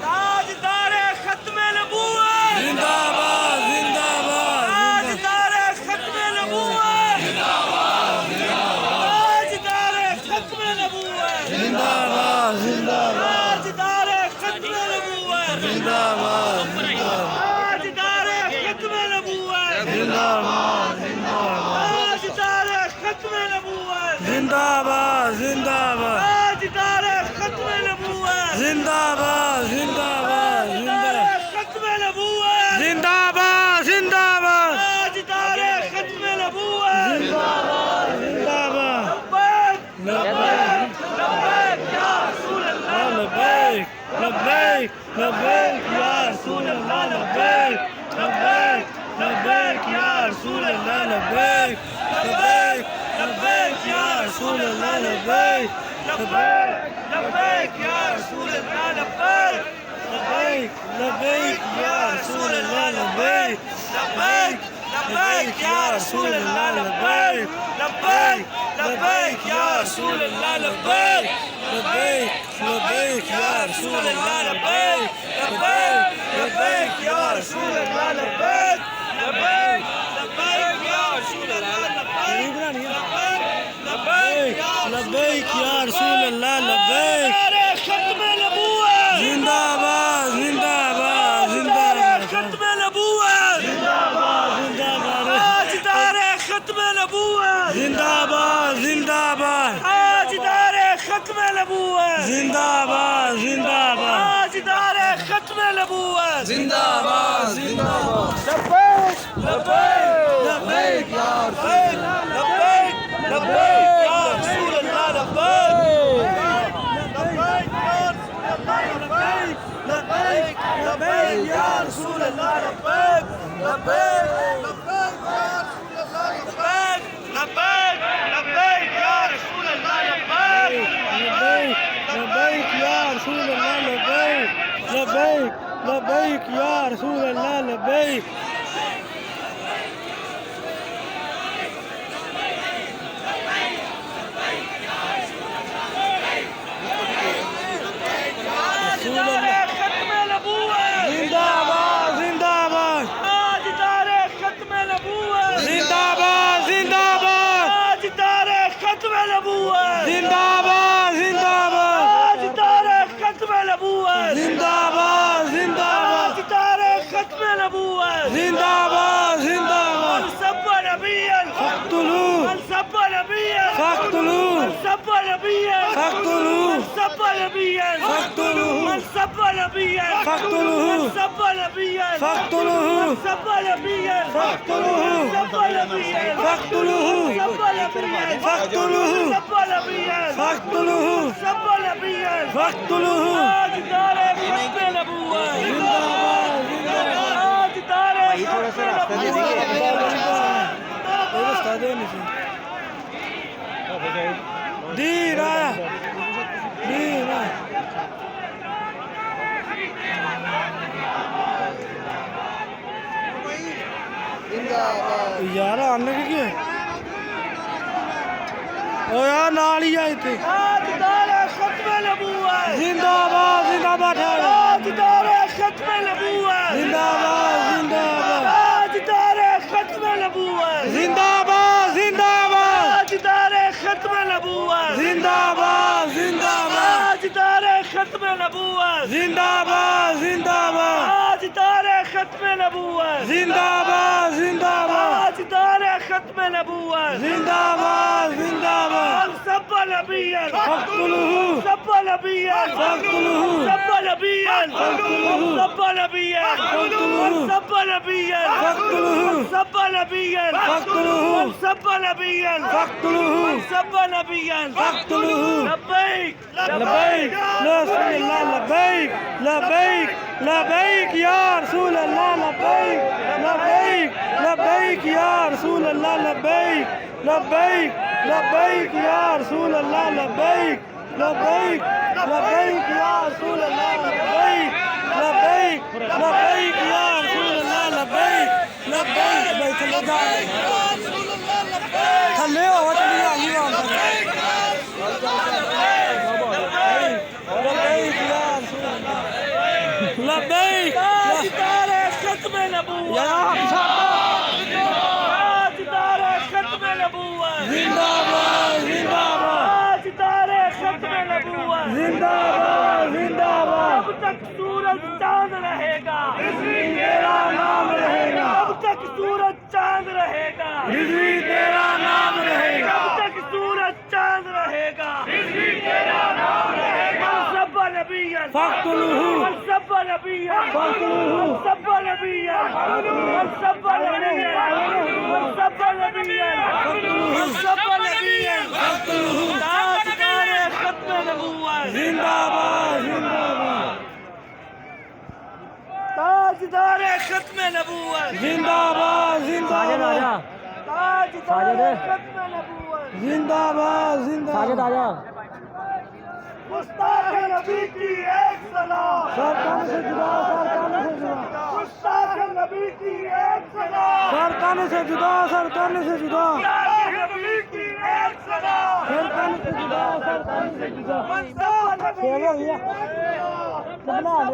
تاجدار ختم نبوت زندہ باد زندہ باد تاجدار ختم نبوت تاجدار ختم نبوت زندہ باد زندہ باد تاجدار ختم نبوت زندہ باد تاجدار ختم نبوت زندہ باد تاجدار ختم نبوت زندہ باد زندہ باد تاجدار ختم نبوت زندہ باد زندہ باد ختم نبوت زندہ باد زندہ باد تاجدار ختم نبوت زندہ باد زندہ باد لبیک لبیک یا رسول اللہ لبیک لبیک لبیک یا رسول اللہ لبیک لبیک لبیک یا رسول اللہ لبیک لبیک لبیک یا رسول اللہ لبیک لبیک لبیک یا رسول اللہ لبیک لبیک لبیک یا رسول اللہ لبیک لبیک لبیک یا رسول اللہ لبیک لبیک لبیک یا رسول اللہ لبیک لبیک لبیک یا رسول اللہ لبیک لبیک لبیک یا رسول اللہ لبیک لبیک لبیک یا رسول اللہ لبیک لبیک لبیک یا رسول اللہ لبیک ختم نبوت زندہ باد زندہ باد زندہ باد ختم نبوت زندہ باد زندہ باد تاجدار ختم نبوت زندہ باد زندہ باد تاجدار ختم نبوت زندہ باد زندہ باد تاجدار ختم نبوت زندہ باد زندہ باد لبیک لبیک لبیک یا لبیک لبیک لبیک یا رسول اللہ لبیک لبیک لبیک یا رسول اللہ لبیک لبیک لبیک لبیک لبیک یا رسول اللہ لبیک لبیک یا رسول اللہ لبیک لبیک لبیک یا رسول اللہ لبیک ختم نبوت زندہ باد زندہ باد تاجدار ختم نبوت زندہ باد زندہ باد تاجدار ختم نبوت زندہ باد زندہ باد تاجدار ختم نبوت زندہ باد زندہ باد تاجدار ختم نبوت زندہ باد زندہ باد من سب نبيا فاقتلوه من سب نبيا فاقتلوه من سب نبيا فاقتلوه من سب نبيا فاقتلوه من سب نبيا فاقتلوه من سب نبيا فاقتلوه من سب نبيا فاقتلوه من سب نبيا فاقتلوه من سب نبيا فاقتلوه من سب نبيا فاقتلوه من سب نبيا فاقتلوه تاجدار ختم نبوت زندہ باد زندہ باد تاجدار ختم دیر آیا دیر آیا یار آنے کے کیا او یار نال ہی آئے تھے تاجدار ختم نبوت زندہ باد تاجدار ختم نبوت زندہ باد زندہ باد تاجدار ختم نبوت زندہ باد زندہ باد تاجدار ختم نبوت زندہ باد زندہ باد تاجدار ختم نبوت زندہ باد زندہ باد تاجدار ختم نبوت زندہ باد زندہ باد تاجدار ختم نبوت زندہ باد زندہ باد من سب نبيا فاقتلوه سب نبيا فاقتلوه سب نبيا فاقتلوه سب نبيا فاقتلوه سب نبيا فاقتلوه سب نبيا فاقتلوه سب نبيا فاقتلوه سب نبيا فاقتلوه لبيك لبیک رسول اللہ لبیک لبیک لبیک یا رسول اللہ لبیک لبیک لبیک یا رسول اللہ لبیک لبیک لبیک یا رسول اللہ لبیک لبیک لبیک یا رسول اللہ لبیک لبیک لبیک یا رسول اللہ لبیک لبیک بیت اللہ فاقتلوه من سب نبيا فاقتلوه من سب نبيا من سب نبيا من سب نبيا من سب نبيا تاجدار ختم نبوت زندہ باد زندہ باد تاجدار ختم نبوت زندہ باد زندہ باد تاجدار ختم نبوت زندہ باد زندہ باد مستاق نبی کی ایک سلام سرکان سے جدا سرکان سے جدا مستاق نبی کی ایک سلام سرکان سے جدا سرکان سے جدا مستاق نبی کی ایک سلام سرکان سے جدا سرکان سے جدا مستاق نبی کی ایک سلام